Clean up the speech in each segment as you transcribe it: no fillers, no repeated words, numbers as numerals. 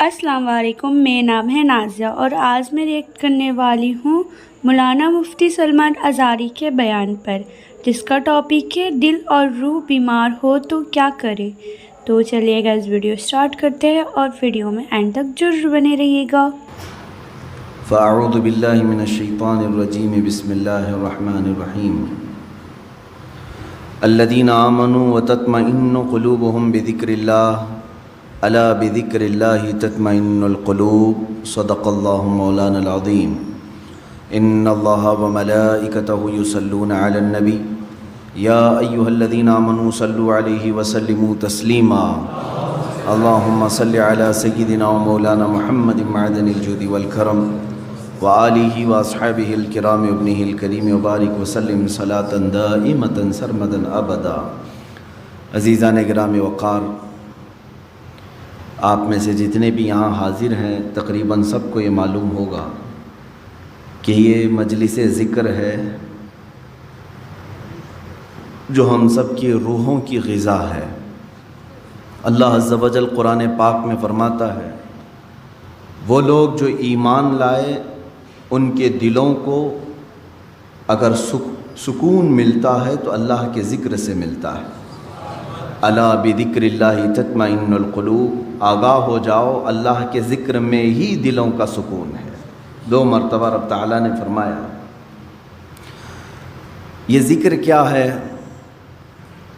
السلام علیکم، میرا نام ہے نازیہ اور آج میں ریئیکٹ کرنے والی ہوں مولانا مفتی سلمان ازاری کے بیان پر، جس کا ٹاپک ہے دل اور روح بیمار ہو تو کیا کرے۔ تو چلیے گا اس ویڈیو سٹارٹ کرتے ہیں اور ویڈیو میں اینڈ تک ضرور بنے رہیے گا۔ فاعوذ باللہ من الشیطان الرجیم، بسم اللہ الرحمن الرحیم۔ الذین آمنوا وتطمئن قلوبهم بذکر اللہ، الا بذکر اللہ تطمئن القلوب، صدق اللہ مولانا العظیم۔ ان اللہ وملائکتہ یصلون علی النبی، یا ایہا الذین آمنوا صلوا علیہ وسلموا تسلیما۔ اللہم صل علی سیدنا ومولانا محمد معدن الجود والکرم، وآلہ واصحابہ الکرام ابنہ الکریم، وبارک وسلم صلاۃ دائمۃ سرمدا ابدا۔ عزیزان گرامی وقار، آپ میں سے جتنے بھی یہاں حاضر ہیں تقریباً سب کو یہ معلوم ہوگا کہ یہ مجلس ذکر ہے جو ہم سب کی روحوں کی غذا ہے۔ اللہ عز و جل قرآن پاک میں فرماتا ہے، وہ لوگ جو ایمان لائے ان کے دلوں کو اگر سکون ملتا ہے تو اللہ کے ذکر سے ملتا ہے۔ الا بذکر اللہ تطمئن القلوب، آگاہ ہو جاؤ اللہ کے ذکر میں ہی دلوں کا سکون ہے۔ 2 مرتبہ رب تعالیٰ نے فرمایا۔ یہ ذکر کیا ہے؟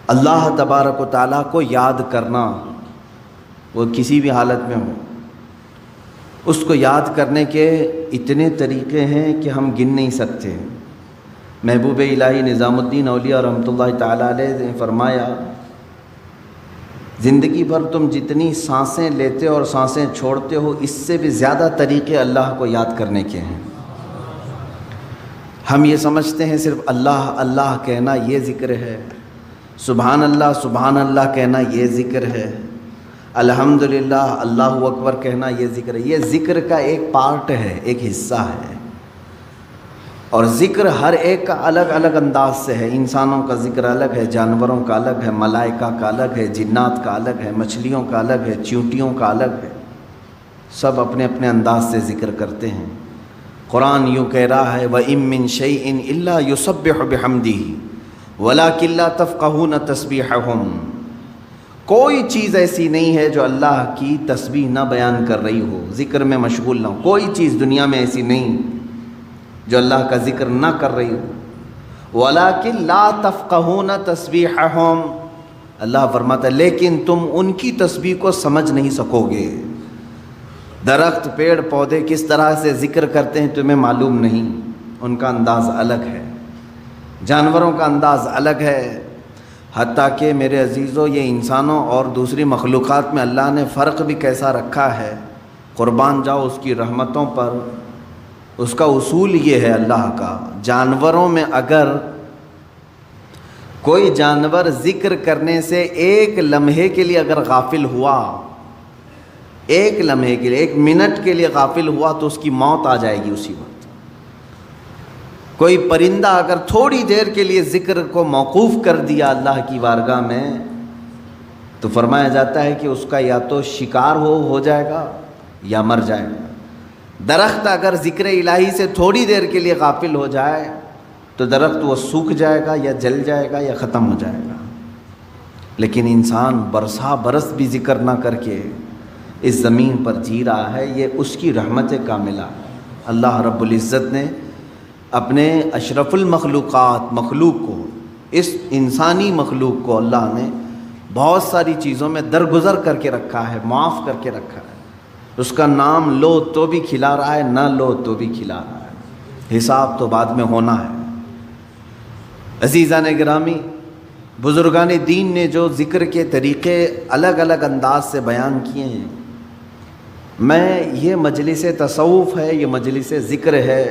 اللہ تبارک و تعالیٰ کو یاد کرنا، وہ کسی بھی حالت میں ہو۔ اس کو یاد کرنے کے اتنے طریقے ہیں کہ ہم گن نہیں سکتے۔ محبوب الہی نظام الدین اولیاء رحمۃ اللہ تعالیٰ علیہ نے فرمایا، زندگی بھر تم جتنی سانسیں لیتے اور سانسیں چھوڑتے ہو، اس سے بھی زیادہ طریقے اللہ کو یاد کرنے کے ہیں۔ ہم یہ سمجھتے ہیں صرف اللہ اللہ کہنا یہ ذکر ہے، سبحان اللہ کہنا یہ ذکر ہے، الحمدللہ اللہ اکبر کہنا یہ ذکر ہے۔ یہ ذکر کا ایک پارٹ ہے، ایک حصہ ہے، اور ذکر ہر ایک کا الگ الگ انداز سے ہے۔ انسانوں کا ذکر الگ ہے، جانوروں کا الگ ہے، ملائکہ کا الگ ہے، جنات کا الگ ہے، مچھلیوں کا الگ ہے، چیونٹیوں کا الگ ہے۔ سب اپنے اپنے انداز سے ذکر کرتے ہیں۔ قرآن یوں کہہ رہا ہے، وَإِن مِّن شَيْءٍ إِلَّا يُسَبِّحُ بِحَمْدِهِ وَلَٰكِن لَّا تَفْقَهُونَ تَسْبِيحَهُمْ۔ کوئی چیز ایسی نہیں ہے جو اللہ کی تسبیح نہ بیان کر رہی ہو، ذکر میں مشغول نہ ہو۔ کوئی چیز دنیا میں ایسی نہیں جو اللہ کا ذکر نہ کر رہی ہو۔ وَلَٰكِن لَّا تَفْقَهُونَ تَسْبِيحَهُمْ، اللہ فرماتا ہے لیکن تم ان کی تسبیح کو سمجھ نہیں سکو گے۔ درخت، پیڑ، پودے کس طرح سے ذکر کرتے ہیں تمہیں معلوم نہیں، ان کا انداز الگ ہے، جانوروں کا انداز الگ ہے۔ حتیٰ کہ میرے عزیزو، یہ انسانوں اور دوسری مخلوقات میں اللہ نے فرق بھی کیسا رکھا ہے، قربان جاؤ اس کی رحمتوں پر۔ اس کا اصول یہ ہے اللہ کا، جانوروں میں اگر کوئی جانور ذکر کرنے سے ایک لمحے کے لیے اگر غافل ہوا، ایک لمحے کے لیے، 1 منٹ کے لیے غافل ہوا تو اس کی موت آ جائے گی اسی وقت۔ کوئی پرندہ اگر تھوڑی دیر کے لیے ذکر کو موقوف کر دیا اللہ کی بارگاہ میں، تو فرمایا جاتا ہے کہ اس کا یا تو شکار ہو جائے گا یا مر جائے گا۔ درخت اگر ذکر الہی سے تھوڑی دیر کے لیے غافل ہو جائے تو درخت وہ سوکھ جائے گا یا جل جائے گا یا ختم ہو جائے گا۔ لیکن انسان برسا برس بھی ذکر نہ کر کے اس زمین پر جی رہا ہے، یہ اس کی رحمت کاملہ ہے۔ اللہ رب العزت نے اپنے اشرف المخلوقات مخلوق کو، اس انسانی مخلوق کو اللہ نے بہت ساری چیزوں میں درگزر کر کے رکھا ہے، معاف کر کے رکھا ہے۔ اس کا نام لو تو بھی کھلا رہا ہے، نہ لو تو بھی کھلا رہا ہے، حساب تو بعد میں ہونا ہے۔ عزیزان گرامی، بزرگان دین نے جو ذکر کے طریقے الگ الگ انداز سے بیان کیے ہیں، میں یہ مجلس تصوف ہے، یہ مجلس ذکر ہے،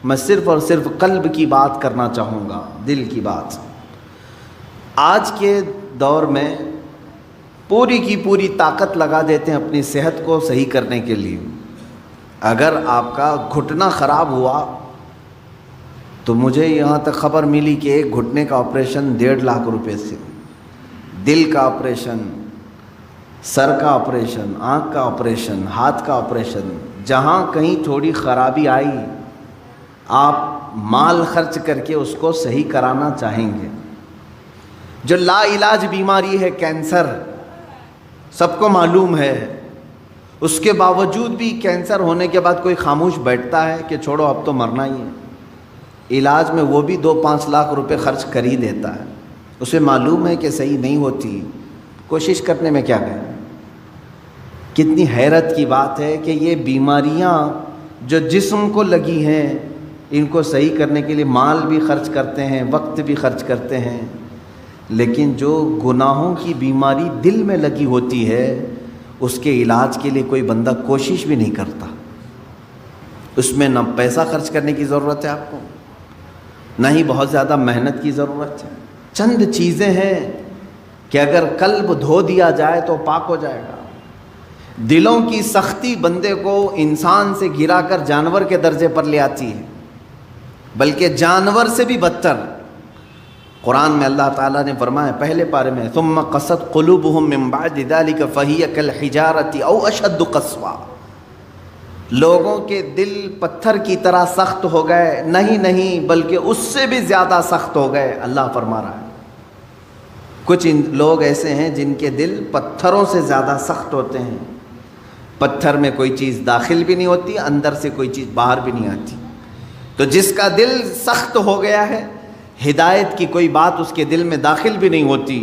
میں صرف اور صرف قلب کی بات کرنا چاہوں گا، دل کی بات۔ آج کے دور میں پوری کی پوری طاقت لگا دیتے ہیں اپنی صحت کو صحیح کرنے کے لیے۔ اگر آپ کا گھٹنا خراب ہوا تو مجھے یہاں تک خبر ملی کہ ایک گھٹنے کا آپریشن 1.5 لاکھ روپے سے، دل کا آپریشن، سر کا آپریشن، آنکھ کا آپریشن، ہاتھ کا آپریشن، جہاں کہیں تھوڑی خرابی آئی آپ مال خرچ کر کے اس کو صحیح کرانا چاہیں گے۔ جو لا علاج بیماری ہے کینسر، سب کو معلوم ہے، اس کے باوجود بھی کینسر ہونے کے بعد کوئی خاموش بیٹھتا ہے کہ چھوڑو اب تو مرنا ہی ہے؟ علاج میں وہ بھی 2-5 لاکھ روپے خرچ کر ہی دیتا ہے، اسے معلوم ہے کہ صحیح نہیں ہوتی، کوشش کرنے میں کیا گئے۔ کتنی حیرت کی بات ہے کہ یہ بیماریاں جو جسم کو لگی ہیں ان کو صحیح کرنے کے لیے مال بھی خرچ کرتے ہیں، وقت بھی خرچ کرتے ہیں، لیکن جو گناہوں کی بیماری دل میں لگی ہوتی ہے اس کے علاج کے لیے کوئی بندہ کوشش بھی نہیں کرتا۔ اس میں نہ پیسہ خرچ کرنے کی ضرورت ہے آپ کو، نہ ہی بہت زیادہ محنت کی ضرورت ہے۔ چند چیزیں ہیں کہ اگر قلب دھو دیا جائے تو پاک ہو جائے گا۔ دلوں کی سختی بندے کو انسان سے گرا کر جانور کے درجے پر لے آتی ہے، بلکہ جانور سے بھی بدتر۔ قرآن میں اللہ تعالیٰ نے فرمایا پہلے پارے میں، ثم قست قلوبهم من بعد ذلك فهي كالحجارة او اشد قسوة، لوگوں کے دل پتھر کی طرح سخت ہو گئے، نہیں بلکہ اس سے بھی زیادہ سخت ہو گئے۔ اللہ فرما رہا ہے کچھ لوگ ایسے ہیں جن کے دل پتھروں سے زیادہ سخت ہوتے ہیں، پتھر میں کوئی چیز داخل بھی نہیں ہوتی، اندر سے کوئی چیز باہر بھی نہیں آتی۔ تو جس کا دل سخت ہو گیا ہے، ہدایت کی کوئی بات اس کے دل میں داخل بھی نہیں ہوتی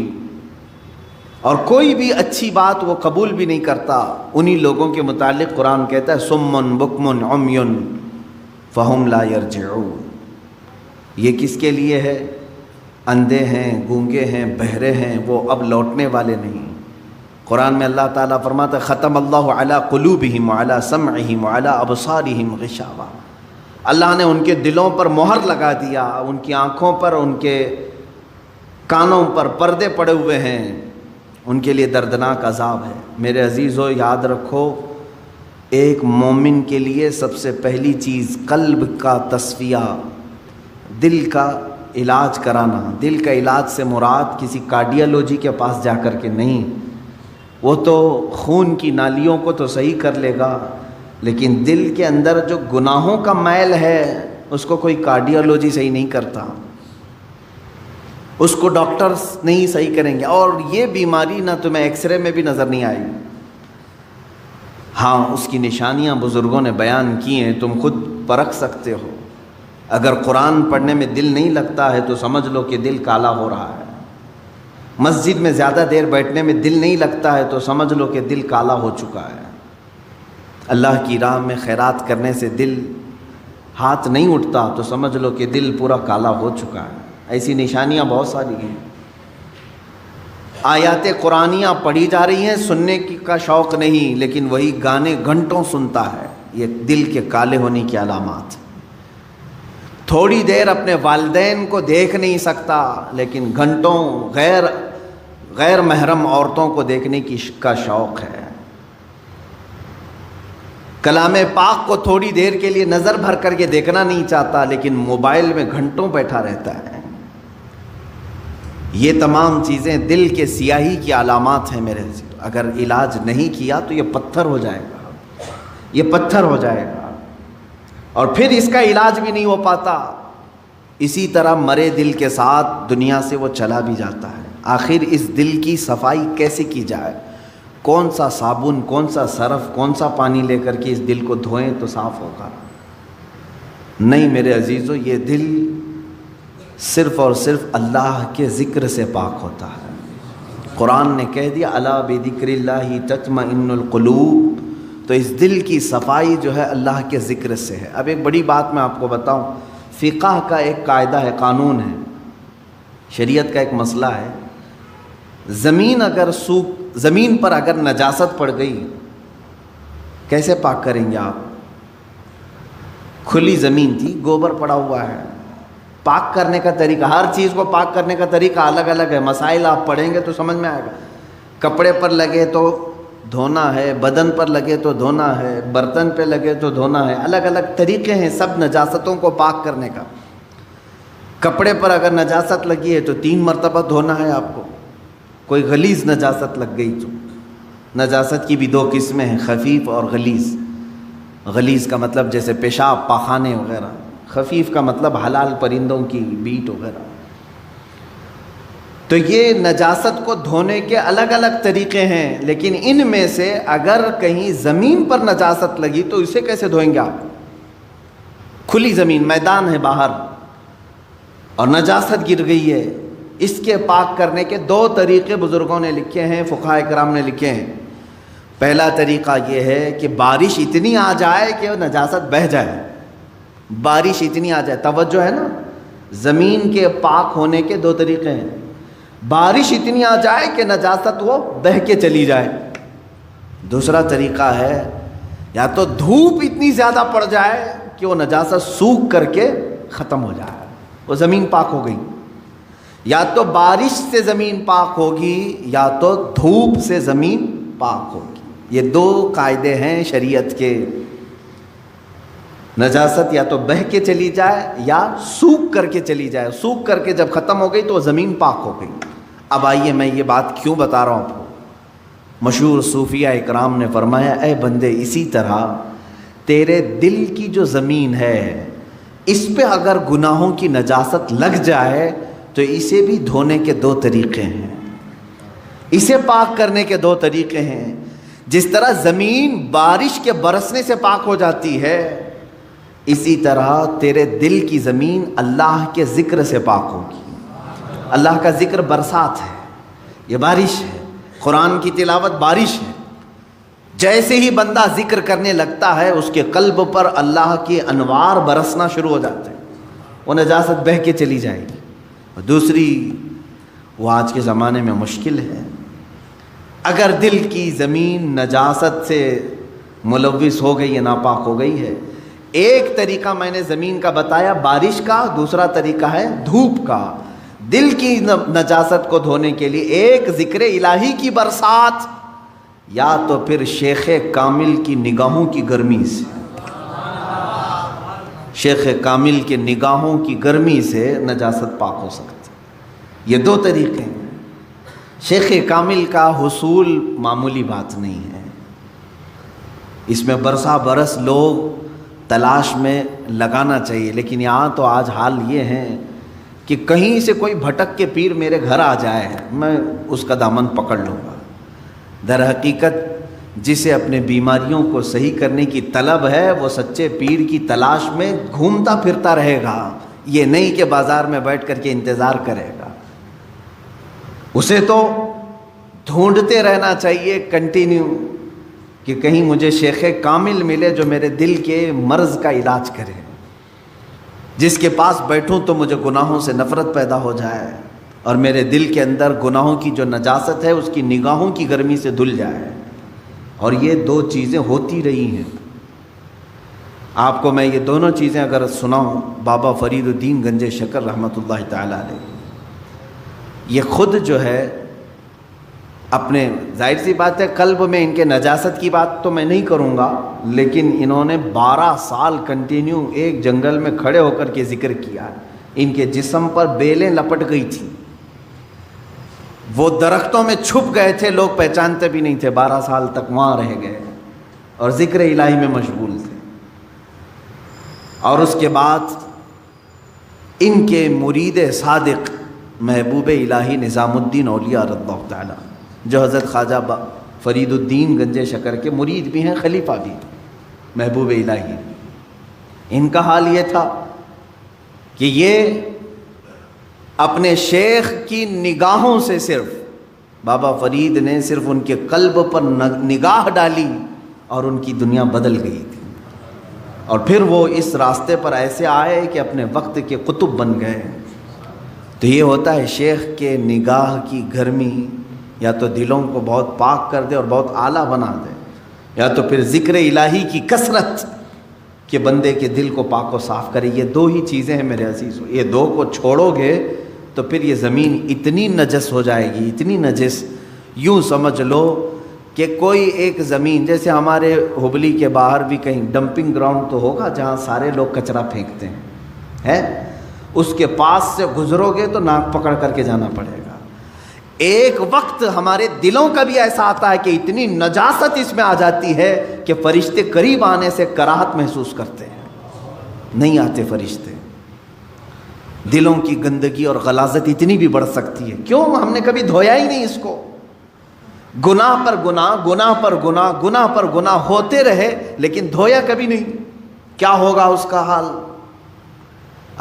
اور کوئی بھی اچھی بات وہ قبول بھی نہیں کرتا، انہی لوگوں کے متعلق قرآن کہتا ہے صم بکم عمی فہم لا یرجعون۔ یہ کس کے لیے ہے؟ اندھے ہیں، گونگے ہیں، بہرے ہیں، وہ اب لوٹنے والے نہیں۔ قرآن میں اللہ تعالیٰ فرماتا ہے ختم اللہ علی قلوبہم وعلی سمعہم وعلی ابصارہم غشاوہ، اللہ نے ان کے دلوں پر مہر لگا دیا، ان کی آنکھوں پر، ان کے کانوں پر پردے پڑے ہوئے ہیں، ان کے لیے دردناک عذاب ہے۔ میرے عزیزو یاد رکھو، ایک مومن کے لیے سب سے پہلی چیز قلب کا تصفیہ، دل کا علاج کرانا۔ دل کا علاج سے مراد کسی کارڈیالوجی کے پاس جا کر کے نہیں، وہ تو خون کی نالیوں کو تو صحیح کر لے گا، لیکن دل کے اندر جو گناہوں کا میل ہے اس کو کوئی کارڈیالوجی صحیح نہیں کرتا، اس کو ڈاکٹرز نہیں صحیح کریں گے۔ اور یہ بیماری نہ تمہیں ایکس رے میں بھی نظر نہیں آئے گی، ہاں اس کی نشانیاں بزرگوں نے بیان کی ہیں، تم خود پرکھ سکتے ہو۔ اگر قرآن پڑھنے میں دل نہیں لگتا ہے تو سمجھ لو کہ دل کالا ہو رہا ہے، مسجد میں زیادہ دیر بیٹھنے میں دل نہیں لگتا ہے تو سمجھ لو کہ دل کالا ہو چکا ہے، اللہ کی راہ میں خیرات کرنے سے دل ہاتھ نہیں اٹھتا تو سمجھ لو کہ دل پورا کالا ہو چکا ہے۔ ایسی نشانیاں بہت ساری ہیں۔ آیات قرآنیاں پڑھی جا رہی ہیں، سننے کا شوق نہیں، لیکن وہی گانے گھنٹوں سنتا ہے، یہ دل کے کالے ہونے کی علامات۔ تھوڑی دیر اپنے والدین کو دیکھ نہیں سکتا، لیکن گھنٹوں غیر محرم عورتوں کو دیکھنے کا شوق ہے۔ کلام پاک کو تھوڑی دیر کے لیے نظر بھر کر کے دیکھنا نہیں چاہتا، لیکن موبائل میں گھنٹوں بیٹھا رہتا ہے۔ یہ تمام چیزیں دل کے سیاہی کی علامات ہیں میرے عزیز۔ اگر علاج نہیں کیا تو یہ پتھر ہو جائے گا، یہ پتھر ہو جائے گا، اور پھر اس کا علاج بھی نہیں ہو پاتا۔ اسی طرح مرے دل کے ساتھ دنیا سے وہ چلا بھی جاتا ہے۔ آخر اس دل کی صفائی کیسے کی جائے؟ کون سا صابن، کون سا سرف، کون سا پانی لے کر کے اس دل کو دھوئیں تو صاف ہوگا؟ نہیں میرے عزیزو، یہ دل صرف اور صرف اللہ کے ذکر سے پاک ہوتا ہے۔ قرآن نے کہہ دیا الا بذکر اللہ تطمئن القلوب، تو اس دل کی صفائی جو ہے اللہ کے ذکر سے ہے۔ اب ایک بڑی بات میں آپ کو بتاؤں، فقہ کا ایک قاعدہ ہے، قانون ہے، شریعت کا ایک مسئلہ ہے، زمین پر اگر نجاست پڑ گئی کیسے پاک کریں گے آپ؟ کھلی زمین تھی، گوبر پڑا ہوا ہے، پاک کرنے کا طریقہ، ہر چیز کو پاک کرنے کا طریقہ الگ الگ ہے۔ مسائل آپ پڑھیں گے تو سمجھ میں آئے گا۔ کپڑے پر لگے تو دھونا ہے، بدن پر لگے تو دھونا ہے، برتن پہ لگے تو دھونا ہے، الگ الگ طریقے ہیں سب نجاستوں کو پاک کرنے کا۔ کپڑے پر اگر نجاست لگی ہے تو 3 مرتبہ دھونا ہے آپ کو، کوئی غلیظ نجاست لگ گئی تو نجاست کی بھی دو قسمیں ہیں، خفیف اور غلیظ۔ غلیظ کا مطلب جیسے پیشاب، پاخانے وغیرہ، خفیف کا مطلب حلال پرندوں کی بیٹ وغیرہ۔ تو یہ نجاست کو دھونے کے الگ الگ طریقے ہیں، لیکن ان میں سے اگر کہیں زمین پر نجاست لگی تو اسے کیسے دھوئیں گے آپ؟ کھلی زمین، میدان ہے باہر اور نجاست گر گئی ہے، اس کے پاک کرنے کے دو طریقے بزرگوں نے لکھے ہیں، فقہاء کرام نے لکھے ہیں۔ پہلا طریقہ یہ ہے کہ بارش اتنی آ جائے کہ نجاست بہہ جائے، بارش اتنی آ جائے، توجہ ہے نا، زمین کے پاک ہونے کے دو طریقے ہیں۔ بارش اتنی آ جائے کہ نجاست وہ بہہ کے چلی جائے۔ دوسرا طریقہ ہے یا تو دھوپ اتنی زیادہ پڑ جائے کہ وہ نجاست سوکھ کر کے ختم ہو جائے، وہ زمین پاک ہو گئی۔ یا تو بارش سے زمین پاک ہوگی یا تو دھوپ سے زمین پاک ہوگی۔ یہ دو قاعدے ہیں شریعت کے، نجاست یا تو بہہ کے چلی جائے یا سوکھ کر کے چلی جائے، سوکھ کر کے جب ختم ہو گئی تو وہ زمین پاک ہو گئی۔ اب آئیے میں یہ بات کیوں بتا رہا ہوں آپ کو۔ مشہور صوفیہ اکرام نے فرمایا، اے بندے اسی طرح تیرے دل کی جو زمین ہے اس پہ اگر گناہوں کی نجاست لگ جائے تو اسے بھی دھونے کے دو طریقے ہیں، اسے پاک کرنے کے دو طریقے ہیں۔ جس طرح زمین بارش کے برسنے سے پاک ہو جاتی ہے، اسی طرح تیرے دل کی زمین اللہ کے ذکر سے پاک ہوگی۔ اللہ کا ذکر برسات ہے، یہ بارش ہے، قرآن کی تلاوت بارش ہے۔ جیسے ہی بندہ ذکر کرنے لگتا ہے اس کے قلب پر اللہ کے انوار برسنا شروع ہو جاتے ہیں، وہ نجاست بہہ کے چلی جائے گی۔ اور دوسری، وہ آج کے زمانے میں مشکل ہے، اگر دل کی زمین نجاست سے ملوث ہو گئی ہے، ناپاک ہو گئی ہے، ایک طریقہ میں نے زمین کا بتایا بارش کا، دوسرا طریقہ ہے دھوپ کا۔ دل کی نجاست کو دھونے کے لیے ایک ذکر الہی کی برسات، یا تو پھر شیخ کامل کی نگاہوں کی گرمی سے، شیخ کامل کے نگاہوں کی گرمی سے نجاست پاک ہو سکتی۔ یہ دو طریقے ہیں۔ شیخ کامل کا حصول معمولی بات نہیں ہے، اس میں برسا برس لوگ تلاش میں لگانا چاہیے، لیکن یہاں تو آج حال یہ ہے کہ کہیں سے کوئی بھٹک کے پیر میرے گھر آ جائے میں اس کا دامن پکڑ لوں گا۔ در حقیقت جسے اپنے بیماریوں کو صحیح کرنے کی طلب ہے وہ سچے پیر کی تلاش میں گھومتا پھرتا رہے گا، یہ نہیں کہ بازار میں بیٹھ کر کے انتظار کرے گا۔ اسے تو ڈھونڈتے رہنا چاہیے کنٹینیو کہ کہیں مجھے شیخ کامل ملے جو میرے دل کے مرض کا علاج کرے، جس کے پاس بیٹھوں تو مجھے گناہوں سے نفرت پیدا ہو جائے اور میرے دل کے اندر گناہوں کی جو نجاست ہے اس کی نگاہوں کی گرمی سے دھل جائے۔ اور یہ دو چیزیں ہوتی رہی ہیں۔ آپ کو میں یہ دونوں چیزیں اگر سناؤں، بابا فرید الدین گنج شکر رحمۃ اللہ تعالی علیہ، یہ خود جو ہے اپنے، ظاہر سی بات ہے قلب میں ان کے نجاست کی بات تو میں نہیں کروں گا، لیکن انہوں نے 12 سال کنٹینیو ایک جنگل میں کھڑے ہو کر کے ذکر کیا۔ ان کے جسم پر بیلیں لپٹ گئی تھیں، وہ درختوں میں چھپ گئے تھے، لوگ پہچانتے بھی نہیں تھے، 12 سال تک وہاں رہ گئے اور ذکر الہی میں مشغول تھے۔ اور اس کے بعد ان کے مرید صادق محبوب الہی نظام الدین اولیاء رضی اللہ تعالی، جو حضرت خواجہ فرید الدین گنج شکر کے مرید بھی ہیں، خلیفہ بھی، محبوب الہی، ان کا حال یہ تھا کہ یہ اپنے شیخ کی نگاہوں سے، صرف بابا فرید نے صرف ان کے قلب پر نگاہ ڈالی اور ان کی دنیا بدل گئی تھی، اور پھر وہ اس راستے پر ایسے آئے کہ اپنے وقت کے قطب بن گئے۔ تو یہ ہوتا ہے شیخ کے نگاہ کی گرمی یا تو دلوں کو بہت پاک کر دے اور بہت اعلیٰ بنا دے، یا تو پھر ذکر الہی کی کثرت کہ بندے کے دل کو پاک و صاف کرے۔ یہ دو ہی چیزیں ہیں میرے عزیزو، یہ دو کو چھوڑو گے تو پھر یہ زمین اتنی نجس ہو جائے گی، اتنی نجس، یوں سمجھ لو کہ کوئی ایک زمین، جیسے ہمارے ہبلی کے باہر بھی کہیں ڈمپنگ گراؤنڈ تو ہوگا جہاں سارے لوگ کچرا پھینکتے ہیں، اس کے پاس سے گزرو گے تو ناک پکڑ کر کے جانا پڑے گا۔ ایک وقت ہمارے دلوں کا بھی ایسا آتا ہے کہ اتنی نجاست اس میں آ جاتی ہے کہ فرشتے قریب آنے سے کراہت محسوس کرتے ہیں، نہیں آتے فرشتے۔ دلوں کی گندگی اور غلاظت اتنی بھی بڑھ سکتی ہے، کیوں؟ ہم نے کبھی دھویا ہی نہیں اس کو، گناہ پر گناہ، گناہ پر گناہ، گناہ پر گناہ ہوتے رہے لیکن دھویا کبھی نہیں، کیا ہوگا اس کا حال؟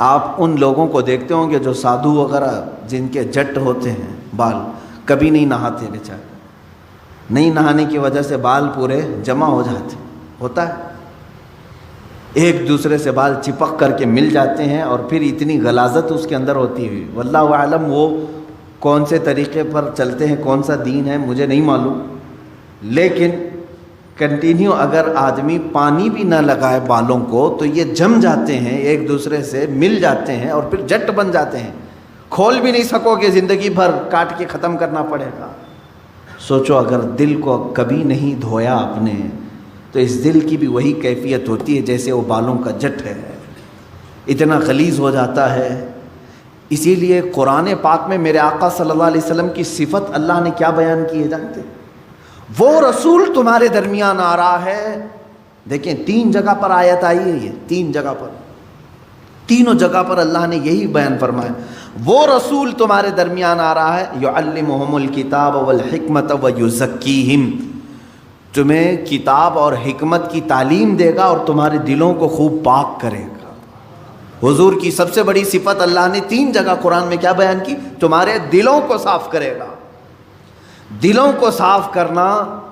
آپ ان لوگوں کو دیکھتے ہوں گے جو سادھو وغیرہ جن کے جٹ ہوتے ہیں بال، کبھی نہیں نہاتے بیچارے، نہیں نہانے کی وجہ سے بال پورے جمع ہو جاتے، ہوتا ہے، ایک دوسرے سے بال چپک کر کے مل جاتے ہیں اور پھر اتنی غلاظت اس کے اندر ہوتی ہوئی، واللہ اعلم وہ کون سے طریقے پر چلتے ہیں، کون سا دین ہے مجھے نہیں معلوم، لیکن کنٹینیو اگر آدمی پانی بھی نہ لگائے بالوں کو تو یہ جم جاتے ہیں، ایک دوسرے سے مل جاتے ہیں اور پھر جٹ بن جاتے ہیں، کھول بھی نہیں سکو گے، زندگی بھر کاٹ کے ختم کرنا پڑے گا۔ سوچو اگر دل کو کبھی نہیں دھویا آپ نے تو اس دل کی بھی وہی کیفیت ہوتی ہے جیسے وہ بالوں کا جٹ ہے، اتنا غلیظ ہو جاتا ہے۔ اسی لیے قرآن پاک میں میرے آقا صلی اللہ علیہ وسلم کی صفت اللہ نے کیا بیان کی ہے جانتے؟ وہ رسول تمہارے درمیان آ رہا ہے، دیکھیں 3 جگہ پر آیت آئی ہے، یہ 3 جگہ پر، تینوں جگہ پر اللہ نے یہی بیان فرمایا، وہ رسول تمہارے درمیان آ رہا ہے، یعلمہم الکتاب والحکمت ویزکیہم، تمہیں کتاب اور حکمت کی تعلیم دے گا اور تمہارے دلوں کو خوب پاک کرے گا۔ حضور کی سب سے بڑی صفت اللہ نے 3 جگہ قرآن میں کیا بیان کی؟ تمہارے دلوں کو صاف کرے گا۔ دلوں کو صاف کرنا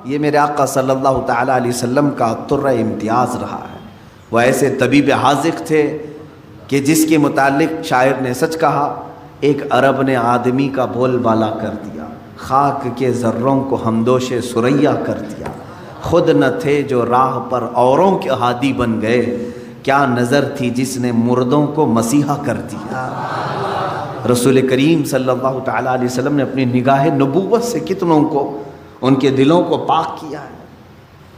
یہ میرے آقا صلی اللہ تعالیٰ علیہ وسلم کا طرہ امتیاز رہا ہے۔ وہ ایسے طبیب حاذق تھے کہ جس کے متعلق شاعر نے سچ کہا، ایک عرب نے آدمی کا بول بالا کر دیا، خاک کے ذروں کو ہمدوش سریا کر دیا، خود نہ تھے جو راہ پر اوروں کے ہادی بن گئے، کیا نظر تھی جس نے مردوں کو مسیحا کر دیا۔ رسول کریم صلی اللہ تعالیٰ علیہ وسلم نے اپنی نگاہ نبوت سے کتنوں کو ان کے دلوں کو پاک کیا ہے۔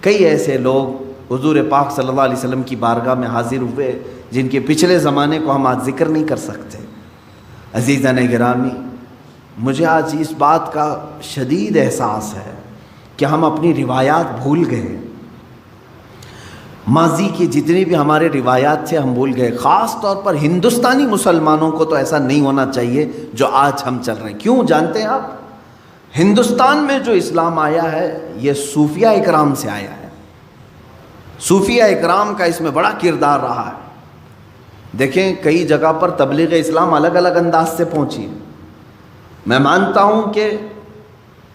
کئی ایسے لوگ حضور پاک صلی اللہ علیہ وسلم کی بارگاہ میں حاضر ہوئے جن کے پچھلے زمانے کو ہم آج ذکر نہیں کر سکتے۔ عزیزان گرامی، مجھے آج اس بات کا شدید احساس ہے کہ ہم اپنی روایات بھول گئے، ماضی کی جتنی بھی ہمارے روایات تھے ہم بھول گئے۔ خاص طور پر ہندوستانی مسلمانوں کو تو ایسا نہیں ہونا چاہیے جو آج ہم چل رہے ہیں۔ کیوں جانتے ہیں آپ؟ ہندوستان میں جو اسلام آیا ہے یہ صوفیہ اکرام سے آیا ہے، صوفیہ اکرام کا اس میں بڑا کردار رہا ہے۔ دیکھیں کئی جگہ پر تبلیغ اسلام الگ الگ انداز سے پہنچی ہے۔ میں مانتا ہوں کہ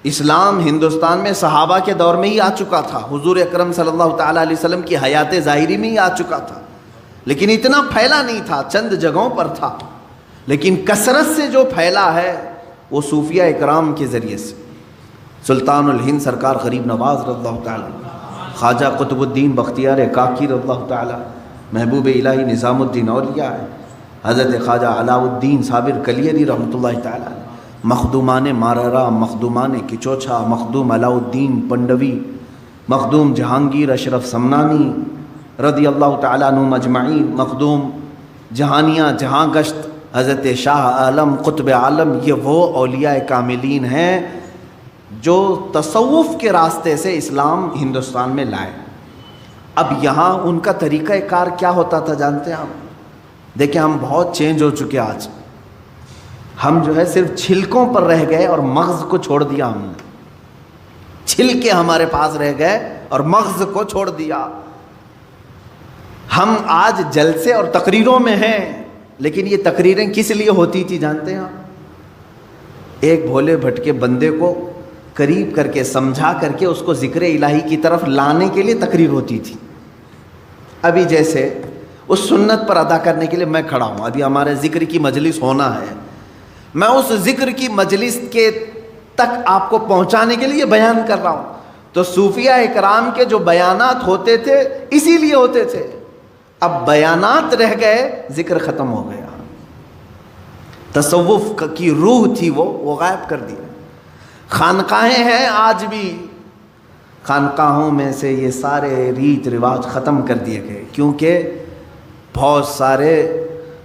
اسلام ہندوستان میں صحابہ کے دور میں ہی آ چکا تھا، حضور اکرم صلی اللہ تعالیٰ علیہ وسلم کی حیات ظاہری میں ہی آ چکا تھا، لیکن اتنا پھیلا نہیں تھا، چند جگہوں پر تھا، لیکن کثرت سے جو پھیلا ہے وہ صوفیہ اکرام کے ذریعے سے۔ سلطان الہند سرکار غریب نواز رضی اللہ تعالیٰ، خواجہ قطب الدین بختیار کاکی رضی اللہ تعالیٰ، محبوب الہی نظام الدین اولیاء، حضرت خواجہ علاء الدین صابر کلیری رحمۃ اللہ تعالیٰ، مخدومان ماررا، مخدومان کچوچھا، مخدوم علاء الدین پنڈوی، مخدوم جہانگیر اشرف سمنانی رضی اللہ تعالیٰ عنہ مجمعین، مخدوم جہانیہ جہاں گشت حضرت شاہ عالم قطب عالم، یہ وہ اولیاء کاملین ہیں جو تصوف کے راستے سے اسلام ہندوستان میں لائے۔ اب یہاں ان کا طریقہ کار کیا ہوتا تھا جانتے ہیں آپ؟ دیکھیں ہم بہت چینج ہو چکے، آج ہم جو ہے صرف چھلکوں پر رہ گئے اور مغز کو چھوڑ دیا، ہم نے چھلکے ہمارے پاس رہ گئے اور مغز کو چھوڑ دیا۔ ہم آج جلسے اور تقریروں میں ہیں، لیکن یہ تقریریں کس لیے ہوتی تھی جانتے ہیں آپ؟ ایک بھولے بھٹکے بندے کو قریب کر کے سمجھا کر کے اس کو ذکر الہی کی طرف لانے کے لیے تقریر ہوتی تھی۔ ابھی جیسے اس سنت پر ادا کرنے کے لیے میں کھڑا ہوں، ابھی ہمارے ذکر کی مجلس ہونا ہے، میں اس ذکر کی مجلس کے تک آپ کو پہنچانے کے لیے بیان کر رہا ہوں۔ تو صوفیہ اکرام کے جو بیانات ہوتے تھے اسی لیے ہوتے تھے، اب بیانات رہ گئے، ذکر ختم ہو گیا، تصوف کی روح تھی وہ غائب کر دی۔ خانقاہیں ہیں آج بھی، خانقاہوں میں سے یہ سارے ریت رواج ختم کر دیے گئے، کیونکہ بہت سارے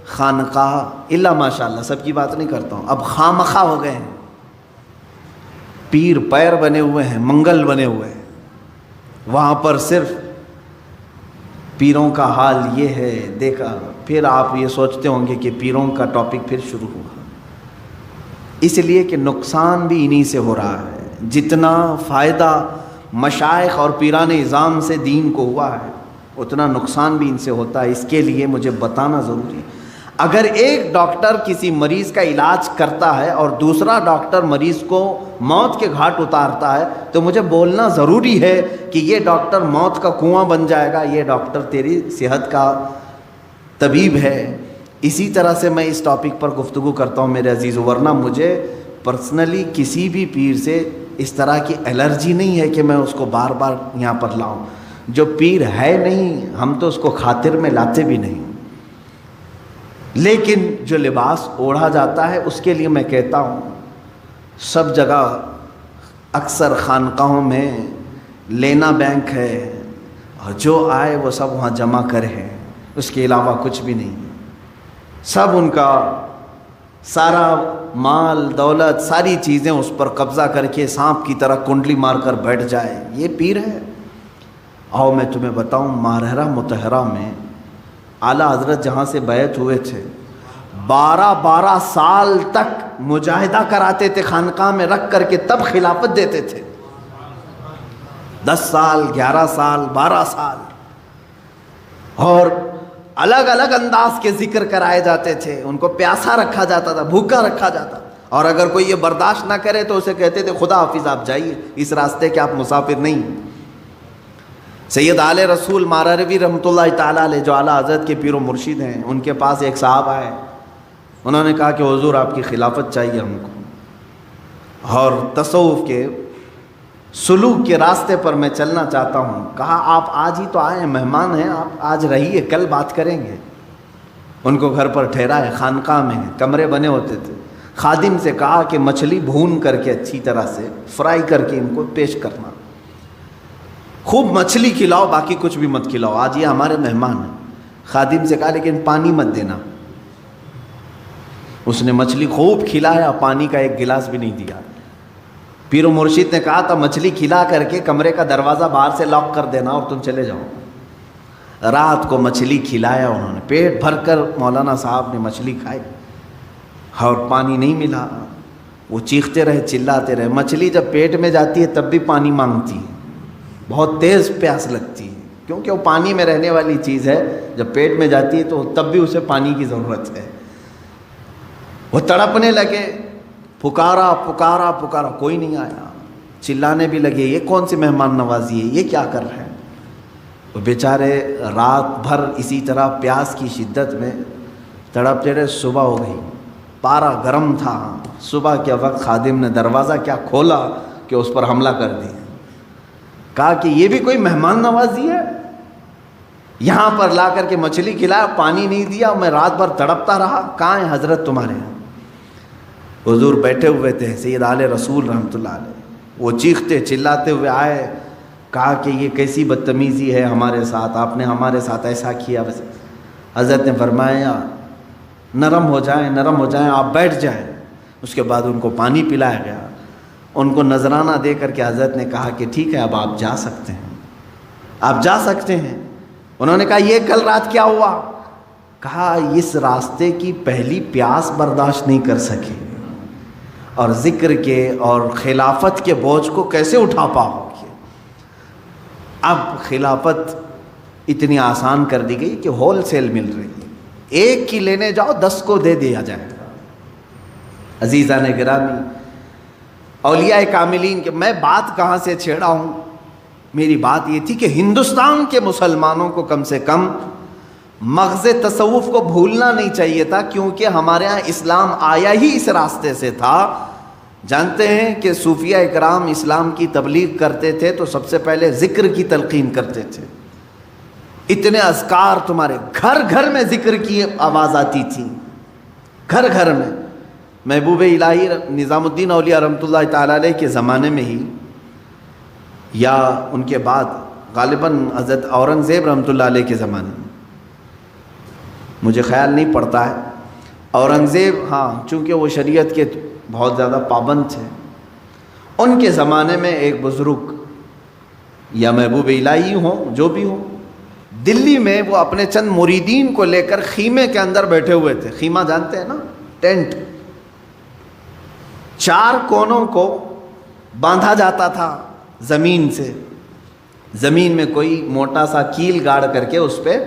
خانقاہ الا ماشاء اللہ، سب کی بات نہیں کرتا ہوں، اب خامخواہ ہو گئے ہیں، پیر پیر بنے ہوئے ہیں، منگل بنے ہوئے ہیں، وہاں پر صرف پیروں کا حال یہ ہے دیکھا۔ پھر آپ یہ سوچتے ہوں گے کہ پیروں کا ٹاپک پھر شروع ہوا، اس لیے کہ نقصان بھی انہی سے ہو رہا ہے۔ جتنا فائدہ مشائخ اور پیران اعظام سے دین کو ہوا ہے اتنا نقصان بھی ان سے ہوتا ہے۔ اس کے لیے مجھے بتانا ضروری ہے۔ اگر ایک ڈاکٹر کسی مریض کا علاج کرتا ہے اور دوسرا ڈاکٹر مریض کو موت کے گھاٹ اتارتا ہے تو مجھے بولنا ضروری ہے کہ یہ ڈاکٹر موت کا کنواں بن جائے گا، یہ ڈاکٹر تیری صحت کا طبیب ہے۔ اسی طرح سے میں اس ٹاپک پر گفتگو کرتا ہوں میرے عزیزو، ورنہ مجھے پرسنلی کسی بھی پیر سے اس طرح کی الرجی نہیں ہے کہ میں اس کو بار بار یہاں پر لاؤں۔ جو پیر ہے نہیں ہم تو اس کو خاطر میں لاتے بھی نہیں، لیکن جو لباس اوڑھا جاتا ہے اس کے لیے میں کہتا ہوں سب جگہ اکثر خانقاہوں میں لینا بینک ہے اور جو آئے وہ سب وہاں جمع کرے، اس کے علاوہ کچھ بھی نہیں۔ سب ان کا سارا مال دولت ساری چیزیں اس پر قبضہ کر کے سانپ کی طرح کنڈلی مار کر بیٹھ جائے، یہ پیر ہے؟ آؤ میں تمہیں بتاؤں، ماہرہ مطہرہ میں اعلیٰ حضرت جہاں سے بیعت ہوئے تھے 12 سال تک مجاہدہ کراتے تھے خانقاہ میں رکھ کر کے، تب خلافت دیتے تھے۔ 10 سال 11 سال 12 سال، اور الگ الگ انداز کے ذکر کرائے جاتے تھے، ان کو پیاسا رکھا جاتا تھا، بھوکا رکھا جاتا، اور اگر کوئی یہ برداشت نہ کرے تو اسے کہتے تھے خدا حافظ آپ جائیے، اس راستے کے آپ مسافر نہیں۔ سید آل رسول ماراروی رحمۃ اللہ تعالیٰ علیہ جو اعلیٰ حضرت کے پیر و مرشد ہیں، ان کے پاس ایک صاحب آئے، انہوں نے کہا کہ حضور آپ کی خلافت چاہیے ہم کو، اور تصوف کے سلوک کے راستے پر میں چلنا چاہتا ہوں۔ کہا آپ آج ہی تو آئے ہیں، مہمان ہیں آپ، آج رہیے کل بات کریں گے۔ ان کو گھر پر ٹھہرائے، خانقاہ میں کمرے بنے ہوتے تھے، خادم سے کہا کہ مچھلی بھون کر کے اچھی طرح سے فرائی کر کے ان کو پیش کرنا، خوب مچھلی کھلاؤ، باقی کچھ بھی مت کھلاؤ، آج یہ ہمارے مہمان ہیں۔ خادم سے کہا لیکن پانی مت دینا۔ اس نے مچھلی خوب کھلایا، پانی کا ایک گلاس بھی نہیں دیا۔ پیر و مرشد نے کہا تھا مچھلی کھلا کر کے کمرے کا دروازہ باہر سے لاک کر دینا اور تم چلے جاؤ۔ رات کو مچھلی کھلایا انہوں نے، پیٹ بھر کر مولانا صاحب نے مچھلی کھائی، اور پانی نہیں ملا۔ وہ چیختے رہے، چلاتے رہے۔ مچھلی جب پیٹ میں جاتی ہے تب بھی پانی مانگتی ہے، بہت تیز پیاس لگتی ہے، کیونکہ وہ پانی میں رہنے والی چیز ہے، جب پیٹ میں جاتی ہے تو تب بھی اسے پانی کی ضرورت ہے۔ وہ تڑپنے لگے، پکارا پکارا پکارا، کوئی نہیں آیا، چلانے بھی لگے یہ کون سی مہمان نوازی ہے، یہ کیا کر رہے ہیں؟ وہ بیچارے رات بھر اسی طرح پیاس کی شدت میں تڑپتے رہے۔ صبح ہو گئی، پارا گرم تھا، صبح کے وقت خادم نے دروازہ کیا کھولا کہ اس پر حملہ کر دیا۔ کہا کہ یہ بھی کوئی مہمان نوازی ہے، یہاں پر لا کر کے مچھلی کھلایا، پانی نہیں دیا، میں رات بھر تڑپتا رہا، کہاں ہیں حضرت تمہارے؟ حضور بیٹھے ہوئے تھے، سید آل رسول رحمۃ اللہ علیہ، وہ چیختے چلاتے ہوئے آئے، کہا کہ یہ کیسی بدتمیزی ہے ہمارے ساتھ، آپ نے ہمارے ساتھ ایسا کیا۔ بس حضرت نے فرمایا نرم ہو جائیں نرم ہو جائیں، آپ بیٹھ جائیں۔ اس کے بعد ان کو پانی پلایا گیا، ان کو نذرانہ دے کر کے حضرت نے کہا کہ ٹھیک ہے اب آپ جا سکتے ہیں، آپ جا سکتے ہیں۔ انہوں نے کہا یہ کل رات کیا ہوا؟ کہا اس راستے کی پہلی پیاس برداشت نہیں کر سکے، اور ذکر کے اور خلافت کے بوجھ کو کیسے اٹھا پاؤ گے؟ اب خلافت اتنی آسان کر دی گئی کہ ہول سیل مل رہی ہے، ایک کی لینے جاؤ 10 کو دے دیا جائے گا۔ عزیزان گرامی، اولیاء کاملین کے میں بات کہاں سے چھیڑا ہوں، میری بات یہ تھی کہ ہندوستان کے مسلمانوں کو کم سے کم مغز تصوف کو بھولنا نہیں چاہیے تھا، کیونکہ ہمارے ہاں اسلام آیا ہی اس راستے سے تھا۔ جانتے ہیں کہ صوفیہ اکرام اسلام کی تبلیغ کرتے تھے تو سب سے پہلے ذکر کی تلقین کرتے تھے۔ اتنے اذکار تمہارے گھر گھر میں ذکر کی آواز آتی تھی، گھر گھر میں۔ محبوب الہی نظام الدین اولیاء رحمۃ اللہ تعالیٰ علیہ کے زمانے میں ہی یا ان کے بعد غالباً حضرت اورنگزیب رحمۃ اللہ علیہ کے زمانے میں، مجھے خیال نہیں پڑتا ہے، اورنگزیب ہاں چونکہ وہ شریعت کے بہت زیادہ پابند تھے، ان کے زمانے میں ایک بزرگ یا محبوب الہی ہوں جو بھی ہوں، دلی میں وہ اپنے چند مریدین کو لے کر خیمے کے اندر بیٹھے ہوئے تھے۔ خیمہ جانتے ہیں نا، ٹینٹ، 4 کونوں کو باندھا جاتا تھا زمین سے، زمین میں کوئی موٹا سا کیل گاڑ کر کے اس پہ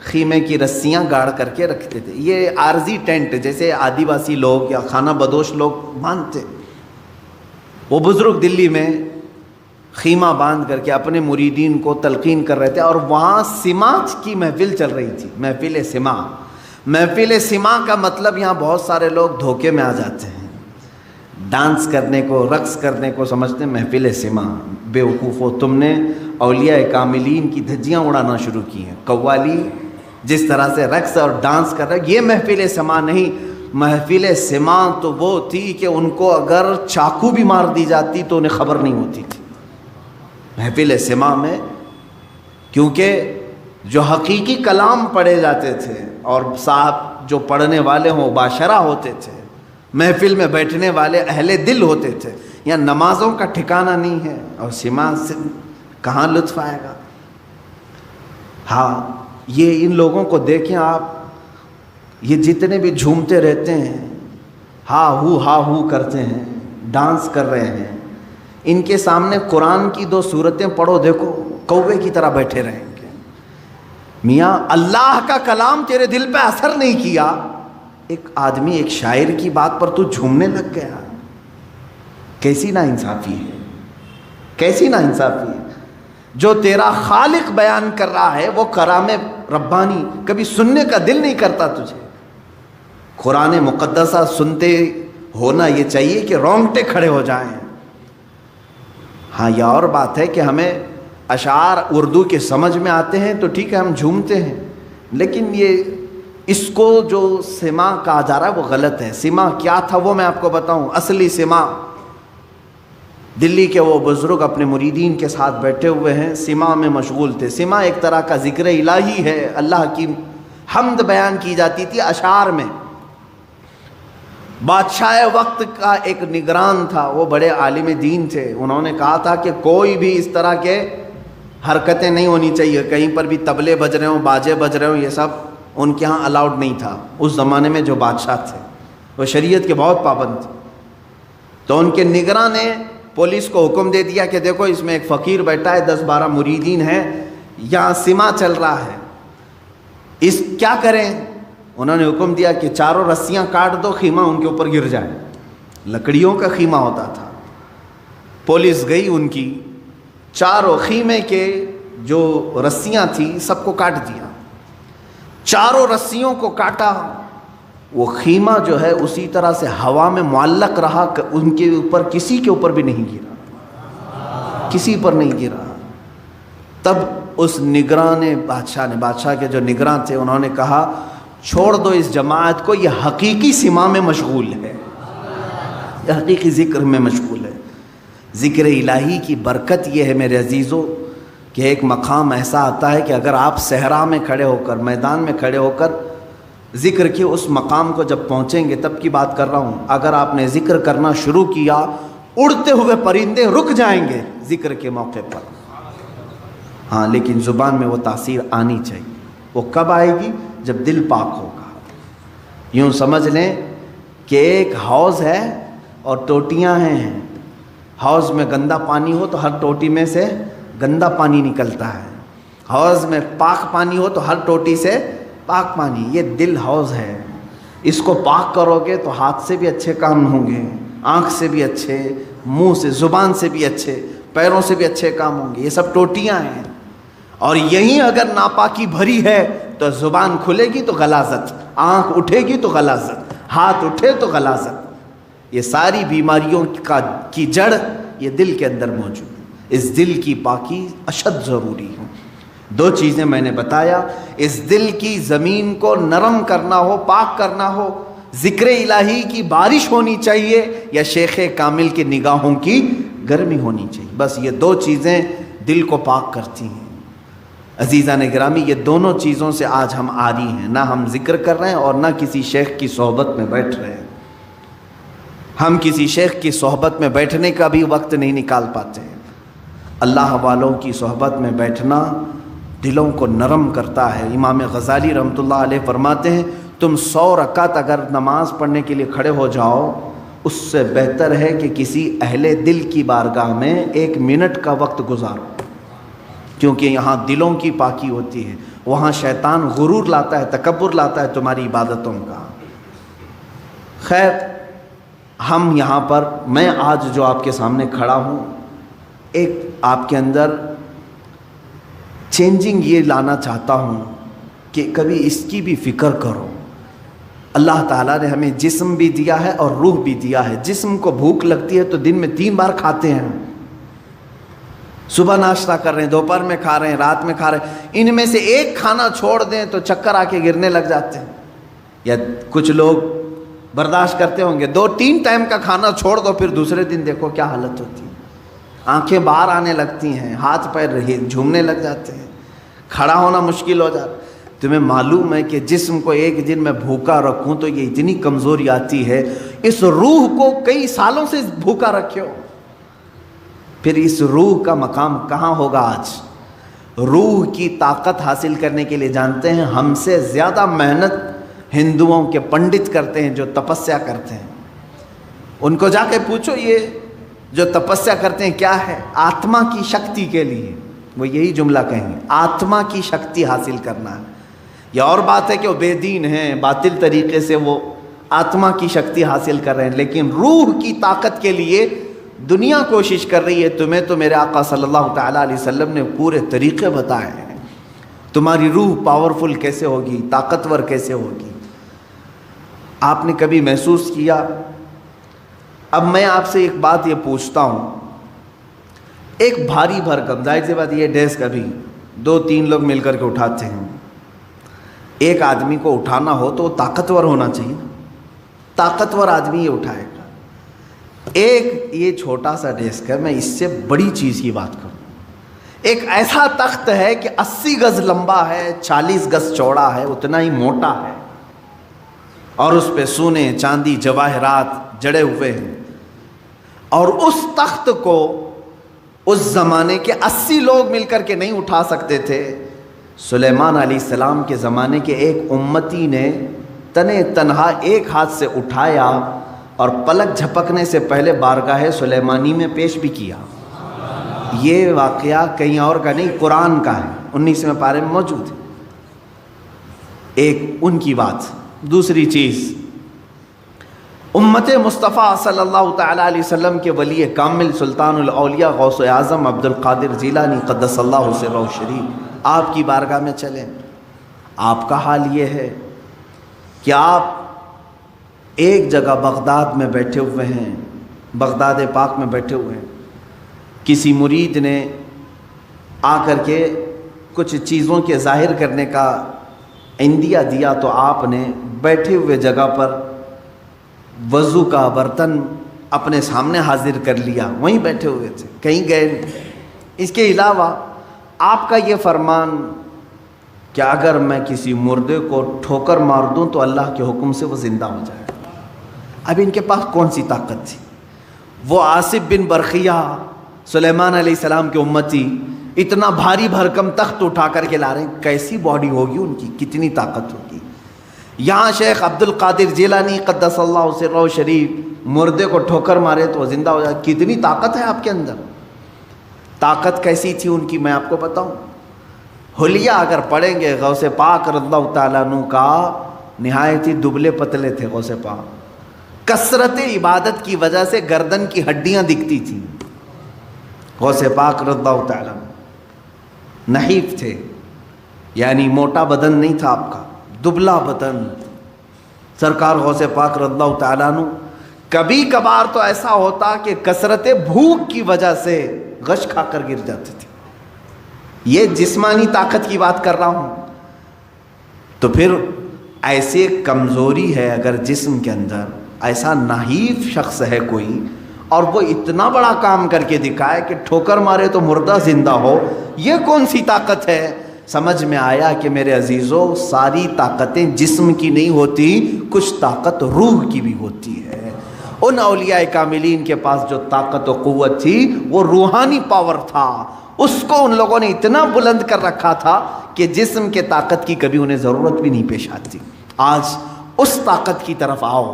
خیمے کی رسیاں گاڑ کر کے رکھتے تھے۔ یہ عارضی ٹینٹ جیسے آدیواسی لوگ یا خانہ بدوش لوگ باندھتے، وہ بزرگ دلی میں خیمہ باندھ کر کے اپنے مریدین کو تلقین کر رہے تھے، اور وہاں سماع کی محفل چل رہی تھی، محفل سماع۔ محفل سماع کا مطلب یہاں بہت سارے لوگ دھوکے میں آ جاتے ہیں، ڈانس کرنے کو، رقص کرنے کو سمجھتے ہیں محفل سماع۔ بے وقوفو، تم نے اولیاء کاملین کی دھجیاں اڑانا شروع کی ہیں۔ قوالی جس طرح سے رقص اور ڈانس کر رہے، یہ محفل سماع نہیں۔ محفل سماع تو وہ تھی کہ ان کو اگر چاقو بھی مار دی جاتی تو انہیں خبر نہیں ہوتی تھی۔ محفل سماع میں کیونکہ جو حقیقی کلام پڑھے جاتے تھے اور صاحب جو پڑھنے والے ہوں باشرہ ہوتے تھے، محفل میں بیٹھنے والے اہل دل ہوتے تھے، یا نمازوں کا ٹھکانہ نہیں ہے، اور سماع سے کہاں لطف آئے گا۔ ہاں، یہ ان لوگوں کو دیکھیں آپ، یہ جتنے بھی جھومتے رہتے ہیں، ہا ہو کرتے ہیں، ڈانس کر رہے ہیں، ان کے سامنے قرآن کی 2 سورتیں پڑھو، دیکھو کوے کی طرح بیٹھے رہیں گے۔ میاں اللہ کا کلام تیرے دل پہ اثر نہیں کیا، ایک آدمی ایک شاعر کی بات پر تو جھومنے لگ گیا، کیسی نا انصافی ہے، کیسی نا انصافی ہے۔ جو تیرا خالق بیان کر رہا ہے وہ کلام ربانی، کبھی سننے کا دل نہیں کرتا تجھے؟ قرآن مقدسہ سنتے ہونا یہ چاہیے کہ رونگٹے کھڑے ہو جائیں۔ ہاں، یہ اور بات ہے کہ ہمیں اشعار اردو کے سمجھ میں آتے ہیں تو ٹھیک ہے، ہم جھومتے ہیں، لیکن یہ اس کو جو سماع کہا جا رہا ہے وہ غلط ہے۔ سماع کیا تھا وہ میں آپ کو بتاؤں۔ اصلی سماع، دلی کے وہ بزرگ اپنے مریدین کے ساتھ بیٹھے ہوئے ہیں، سماع میں مشغول تھے۔ سماع ایک طرح کا ذکر الہی ہے، اللہ کی حمد بیان کی جاتی تھی اشعار میں۔ بادشاہ وقت کا ایک نگران تھا، وہ بڑے عالم دین تھے، انہوں نے کہا تھا کہ کوئی بھی اس طرح کے حرکتیں نہیں ہونی چاہیے، کہیں پر بھی طبلے بج رہے ہوں، باجے بج رہے ہوں، یہ سب ان کے ہاں الاؤڈ نہیں تھا۔ اس زمانے میں جو بادشاہ تھے وہ شریعت کے بہت پابند تھے، تو ان کے نگراں نے پولیس کو حکم دے دیا کہ دیکھو اس میں ایک فقیر بیٹھا ہے، 10-12 مریدین ہیں، یہاں سماع چل رہا ہے، اس کیا کریں؟ انہوں نے حکم دیا کہ 4 رسیاں کاٹ دو، خیمہ ان کے اوپر گر جائے۔ لکڑیوں کا خیمہ ہوتا تھا۔ پولیس گئی، ان کی 4 خیمے کے جو رسیاں تھیں سب کو کاٹ دیا۔ 4 رسیوں کو کاٹا، وہ خیمہ جو ہے اسی طرح سے ہوا میں معلق رہا، ان کے اوپر کسی کے اوپر بھی نہیں گرا، کسی پر نہیں گرا۔ تب اس نگراں نے بادشاہ کے جو نگراں تھے انہوں نے کہا چھوڑ دو اس جماعت کو، یہ حقیقی سماع میں مشغول ہے، یہ حقیقی ذکر میں مشغول ہے۔ ذکر الہی کی برکت یہ ہے میرے عزیزو کہ ایک مقام ایسا آتا ہے کہ اگر آپ صحرا میں کھڑے ہو کر، میدان میں کھڑے ہو کر ذکر کے اس مقام کو جب پہنچیں گے، تب کی بات کر رہا ہوں، اگر آپ نے ذکر کرنا شروع کیا، اڑتے ہوئے پرندے رک جائیں گے ذکر کے موقع پر۔ ہاں، لیکن زبان میں وہ تاثیر آنی چاہیے۔ وہ کب آئے گی؟ جب دل پاک ہوگا۔ یوں سمجھ لیں کہ ایک حوض ہے اور ٹوٹیاں ہیں، حوض میں گندا پانی ہو تو ہر ٹوٹی میں سے گندا پانی نکلتا ہے، حوض میں پاک پانی ہو تو ہر ٹوٹی سے پاک پانی۔ یہ دل حوض ہے، اس کو پاک کرو گے تو ہاتھ سے بھی اچھے کام ہوں گے، آنکھ سے بھی اچھے، منہ سے، زبان سے بھی اچھے، پیروں سے بھی اچھے کام ہوں گے۔ یہ سب ٹوٹیاں ہیں، اور یہیں اگر ناپاکی بھری ہے تو زبان کھلے گی تو غلاظت، آنکھ اٹھے گی تو غلاظت، ہاتھ اٹھے تو غلاظت۔ یہ ساری بیماریوں کی جڑ یہ دل کے اندر موجود ہے۔ اس دل کی پاکی اشد ضروری ہے۔ 2 چیزیں میں نے بتایا، اس دل کی زمین کو نرم کرنا ہو، پاک کرنا ہو، ذکر الہی کی بارش ہونی چاہیے یا شیخ کامل کی نگاہوں کی گرمی ہونی چاہیے۔ بس یہ 2 چیزیں دل کو پاک کرتی ہیں۔ عزیزان گرامی، یہ دونوں چیزوں سے آج ہم عاری ہیں، نہ ہم ذکر کر رہے ہیں اور نہ کسی شیخ کی صحبت میں بیٹھ رہے ہیں۔ ہم کسی شیخ کی صحبت میں بیٹھنے کا بھی وقت نہیں نکال پاتے ہیں۔ اللہ والوں کی صحبت میں بیٹھنا دلوں کو نرم کرتا ہے۔ امام غزالی رحمۃ اللہ علیہ فرماتے ہیں تم 100 رکعت اگر نماز پڑھنے کے لیے کھڑے ہو جاؤ، اس سے بہتر ہے کہ کسی اہل دل کی بارگاہ میں 1 منٹ کا وقت گزارو، کیونکہ یہاں دلوں کی پاکی ہوتی ہے، وہاں شیطان غرور لاتا ہے، تکبر لاتا ہے تمہاری عبادتوں کا۔ خیر، ہم یہاں پر، میں آج جو آپ کے سامنے کھڑا ہوں، ایک آپ کے اندر چینجنگ یہ لانا چاہتا ہوں کہ کبھی اس کی بھی فکر کرو۔ اللہ تعالیٰ نے ہمیں جسم بھی دیا ہے اور روح بھی دیا ہے۔ جسم کو بھوک لگتی ہے تو دن میں 3 بار کھاتے ہیں، صبح ناشتہ کر رہے ہیں، دوپہر میں کھا رہے ہیں، رات میں کھا رہے ہیں، ان میں سے ایک کھانا چھوڑ دیں تو چکر آ کے گرنے لگ جاتے ہیں۔ یا کچھ لوگ برداشت کرتے ہوں گے، 2-3 ٹائم کا کھانا چھوڑ دو، پھر دوسرے دن دیکھو کیا حالت ہوتی ہے، آنکھیں باہر آنے لگتی ہیں، ہاتھ پیر جھومنے لگ جاتے ہیں، کھڑا ہونا مشکل ہو جاتا ہے۔ تمہیں معلوم ہے کہ جسم کو ایک دن میں بھوکا رکھوں تو یہ اتنی کمزوری آتی ہے، اس روح کو کئی سالوں سے بھوکا رکھے ہو، پھر اس روح کا مقام کہاں ہوگا آج؟ روح کی طاقت حاصل کرنے کے لیے جانتے ہیں ہم سے زیادہ محنت ہندوؤں کے پنڈت کرتے ہیں جو تپسیا کرتے ہیں۔ ان کو جا کے پوچھو یہ جو تپسیا کرتے ہیں کیا ہے؟ آتما کی شکتی کے لیے، وہ یہی جملہ کہیں گے، آتما کی شکتی حاصل کرنا ہے۔ یہ اور بات ہے کہ وہ بے دین ہیں، باطل طریقے سے وہ آتما کی شکتی حاصل کر رہے ہیں، لیکن روح کی طاقت کے لیے دنیا کوشش کر رہی ہے۔ تمہیں تو میرے آقا صلی اللہ تعالیٰ علیہ وسلم نے پورے طریقے بتائے ہیں، تمہاری روح پاورفل کیسے ہوگی، طاقتور کیسے ہوگی۔ آپ نے کبھی محسوس کیا؟ اب میں آپ سے ایک بات یہ پوچھتا ہوں، ایک بھاری بھرکم، ظاہر سی بات یہ ڈیسک ابھی 2-3 لوگ مل کر کے اٹھاتے ہیں، ایک آدمی کو اٹھانا ہو تو وہ طاقتور ہونا چاہیے، طاقتور آدمی یہ اٹھائے گا۔ ایک یہ چھوٹا سا ڈیسک ہے، میں اس سے بڑی چیز کی بات کروں، ایک ایسا تخت ہے کہ 80 گز لمبا ہے، 40 گز چوڑا ہے، اتنا ہی موٹا ہے، اور اس پہ سونے چاندی جواہرات جڑے ہوئے ہیں، اور اس تخت کو اس زمانے کے 80 لوگ مل کر کے نہیں اٹھا سکتے تھے۔ سلیمان علیہ السلام کے زمانے کے ایک امتی نے تنے تنہا ایک ہاتھ سے اٹھایا اور پلک جھپکنے سے پہلے بارگاہ سلیمانی میں پیش بھی کیا۔ یہ واقعہ کہیں اور کا نہیں، قرآن کا ہے، 19ویں پارے میں موجود ہے۔ ایک ان کی بات۔ دوسری چیز، امت مصطفیٰ صلی اللہ تعالیٰ علیہ وسلم کے ولی کامل سلطان الاولیاء غوث اعظم عبد القادر جیلانی قدس اللہ سرہ شریف آپ کی بارگاہ میں چلیں، آپ کا حال یہ ہے کہ آپ ایک جگہ بغداد میں بیٹھے ہوئے ہیں، بغداد پاک میں بیٹھے ہوئے ہیں، کسی مرید نے آ کر کے کچھ چیزوں کے ظاہر کرنے کا عندیہ دیا، تو آپ نے بیٹھے ہوئے جگہ پر وضو کا برتن اپنے سامنے حاضر کر لیا، وہیں بیٹھے ہوئے تھے، کہیں گئے نہیں۔ اس کے علاوہ آپ کا یہ فرمان کہ اگر میں کسی مردے کو ٹھوکر مار دوں تو اللہ کے حکم سے وہ زندہ ہو جائے گا۔ اب ان کے پاس کون سی طاقت تھی؟ وہ آصف بن برخیہ سلیمان علیہ السلام کے امتی اتنا بھاری بھرکم تخت اٹھا کر کے لا رہے ہیں، کیسی باڈی ہوگی ان کی، کتنی طاقت ہوگی۔ یہاں شیخ عبد القادر جیلانی قدس اللہ سرہ شریف مردے کو ٹھوکر مارے تو وہ زندہ ہو جائے، کتنی طاقت ہے آپ کے اندر۔ طاقت کیسی تھی ان کی میں آپ کو بتاؤں، حلیہ اگر پڑھیں گے غوث پاک رضی اللہ تعالیٰ عنہ کا، نہایت ہی دبلے پتلے تھے غوث پاک، کثرت عبادت کی وجہ سے گردن کی ہڈیاں دکھتی تھیں۔ غوث پاک رضی اللہ تعالیٰ عنہ نحیف تھے، یعنی موٹا بدن نہیں تھا آپ کا، دبلا بدن۔ سرکار غوث پاک رضی اللہ تعالیٰ عنہ کبھی کبھار تو ایسا ہوتا کہ کثرت بھوک کی وجہ سے غش کھا کر گر جاتے تھے۔ یہ جسمانی طاقت کی بات کر رہا ہوں۔ تو پھر ایسے کمزوری ہے اگر جسم کے اندر، ایسا نحیف شخص ہے کوئی اور وہ اتنا بڑا کام کر کے دکھائے کہ ٹھوکر مارے تو مردہ زندہ ہو، یہ کون سی طاقت ہے؟ سمجھ میں آیا کہ میرے عزیزوں، ساری طاقتیں جسم کی نہیں ہوتی، کچھ طاقت روح کی بھی ہوتی ہے، ان اولیاء کاملین کے پاس جو طاقت و قوت تھی وہ روحانی پاور تھا، اس کو ان لوگوں نے اتنا بلند کر رکھا تھا کہ جسم کے طاقت کی کبھی انہیں ضرورت بھی نہیں پیش آتی۔ آج اس طاقت کی طرف آؤ،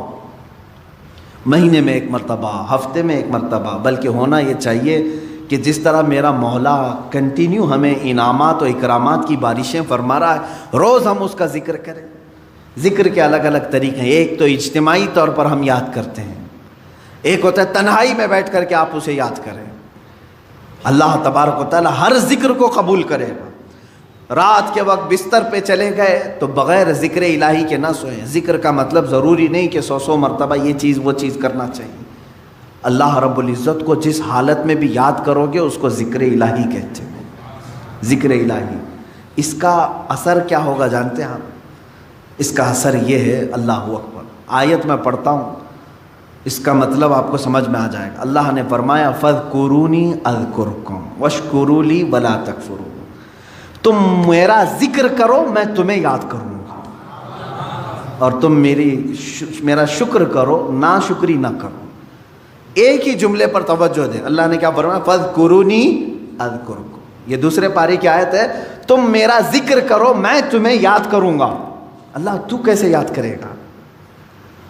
مہینے میں ایک مرتبہ، ہفتے میں ایک مرتبہ، بلکہ ہونا یہ چاہیے کہ جس طرح میرا مولا کنٹینیو ہمیں انعامات و اکرامات کی بارشیں فرما رہا ہے، روز ہم اس کا ذکر کریں۔ ذکر کے الگ الگ طریقے ہیں، ایک تو اجتماعی طور پر ہم یاد کرتے ہیں، ایک ہوتا ہے تنہائی میں بیٹھ کر کے آپ اسے یاد کریں۔ اللہ تبارک و تعالی ہر ذکر کو قبول کرے گا۔ رات کے وقت بستر پہ چلے گئے تو بغیر ذکر الہی کے نہ سوئیں۔ ذکر کا مطلب ضروری نہیں کہ 100 مرتبہ یہ چیز وہ چیز کرنا چاہیے۔ اللہ رب العزت کو جس حالت میں بھی یاد کرو گے اس کو ذکر الہی کہتے ہیں۔ ذکر الہی، اس کا اثر کیا ہوگا جانتے ہیں آپ؟ اس کا اثر یہ ہے، اللہ اکبر، آیت میں پڑھتا ہوں، اس کا مطلب آپ کو سمجھ میں آ جائے گا۔ اللہ نے فرمایا فَاذْكُرُونِي أَذْكُرْكُمْ وَاشْكُرُوا لِي وَلَا تَكْفُرُونَ، تم میرا ذکر کرو میں تمہیں یاد کروں گا، اور تم میرا شکر کرو، ناشکری نہ کرو۔ ایک ہی جملے پر توجہ دیں، اللہ نے کیا فرمایا؟ فَاذْكُرُونِي أَذْكُرْكُمْ۔ یہ دوسرے پارے کی آیت ہے، تم میرا ذکر کرو میں تمہیں یاد کروں گا۔ اللہ تو کیسے یاد کرے گا؟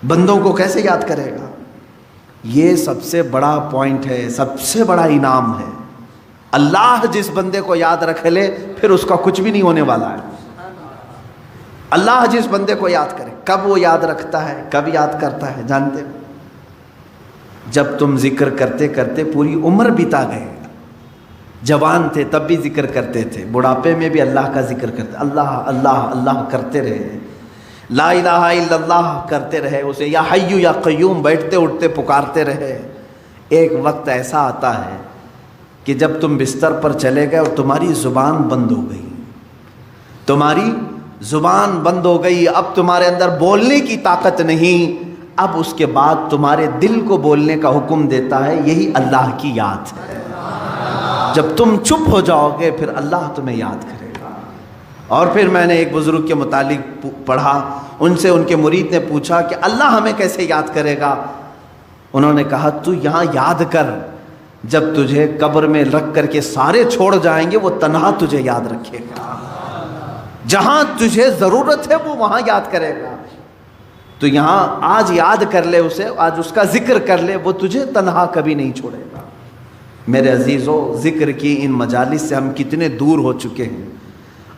بندوں کو کیسے یاد کرے گا؟ یہ سب سے بڑا پوائنٹ ہے، سب سے بڑا انعام ہے۔ اللہ جس بندے کو یاد رکھ لے پھر اس کا کچھ بھی نہیں ہونے والا ہے۔ اللہ جس بندے کو یاد کرے، کب وہ یاد رکھتا ہے، کب یاد کرتا ہے جانتے ہو؟ جب تم ذکر کرتے کرتے پوری عمر بتا گئے، جوان تھے تب بھی ذکر کرتے تھے، بڑھاپے میں بھی اللہ کا ذکر کرتے، اللہ اللہ اللہ کرتے رہے، لا الہ الا اللہ کرتے رہے، اسے یا حی یا قیوم بیٹھتے اٹھتے پکارتے رہے۔ ایک وقت ایسا آتا ہے کہ جب تم بستر پر چلے گئے اور تمہاری زبان بند ہو گئی، تمہاری زبان بند ہو گئی، اب تمہارے اندر بولنے کی طاقت نہیں، اب اس کے بعد تمہارے دل کو بولنے کا حکم دیتا ہے، یہی اللہ کی یاد ہے۔ جب تم چپ ہو جاؤ گے پھر اللہ تمہیں یاد کرے گا۔ اور پھر میں نے ایک بزرگ کے متعلق پڑھا، ان سے ان کے مرید نے پوچھا کہ اللہ ہمیں کیسے یاد کرے گا؟ انہوں نے کہا تو یہاں یاد کر، جب تجھے قبر میں رکھ کر کے سارے چھوڑ جائیں گے وہ تنہا تجھے یاد رکھے گا، جہاں تجھے ضرورت ہے وہ وہاں یاد کرے گا۔ تو یہاں آج یاد کر لے اسے، آج اس کا ذکر کر لے، وہ تجھے تنہا کبھی نہیں چھوڑے گا۔ میرے عزیزو، ذکر کی ان مجالس سے ہم کتنے دور ہو چکے ہیں۔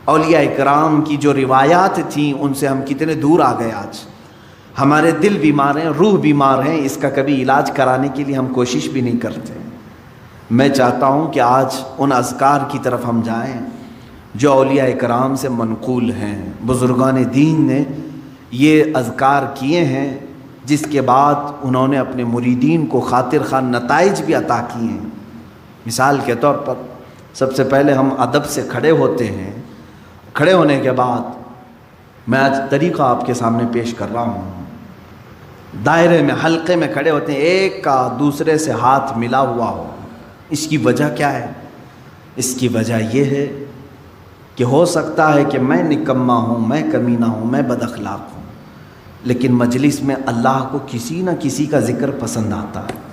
اولیاء اکرام کی جو روایات تھیں ان سے ہم کتنے دور آ گئے۔ آج ہمارے دل بیمار ہیں، روح بیمار ہیں، اس کا کبھی علاج کرانے کے لیے ہم کوشش بھی نہیں کرتے۔ میں چاہتا ہوں کہ آج ان اذکار کی طرف ہم جائیں جو اولیاء اکرام سے منقول ہیں۔ بزرگان دین نے یہ اذکار کیے ہیں جس کے بعد انہوں نے اپنے مریدین کو خاطر خواہ نتائج بھی عطا کیے ہیں۔ مثال کے طور پر سب سے پہلے ہم ادب سے کھڑے ہوتے ہیں، کھڑے ہونے کے بعد میں آج طریقہ آپ کے سامنے پیش کر رہا ہوں۔ دائرے میں، حلقے میں کھڑے ہوتے ہیں، ایک کا دوسرے سے ہاتھ ملا ہوا ہو۔ اس کی وجہ کیا ہے؟ اس کی وجہ یہ ہے کہ ہو سکتا ہے کہ میں نکما ہوں، میں کمینہ ہوں، میں بد اخلاق ہوں، لیکن مجلس میں اللہ کو کسی نہ کسی کا ذکر پسند آتا ہے۔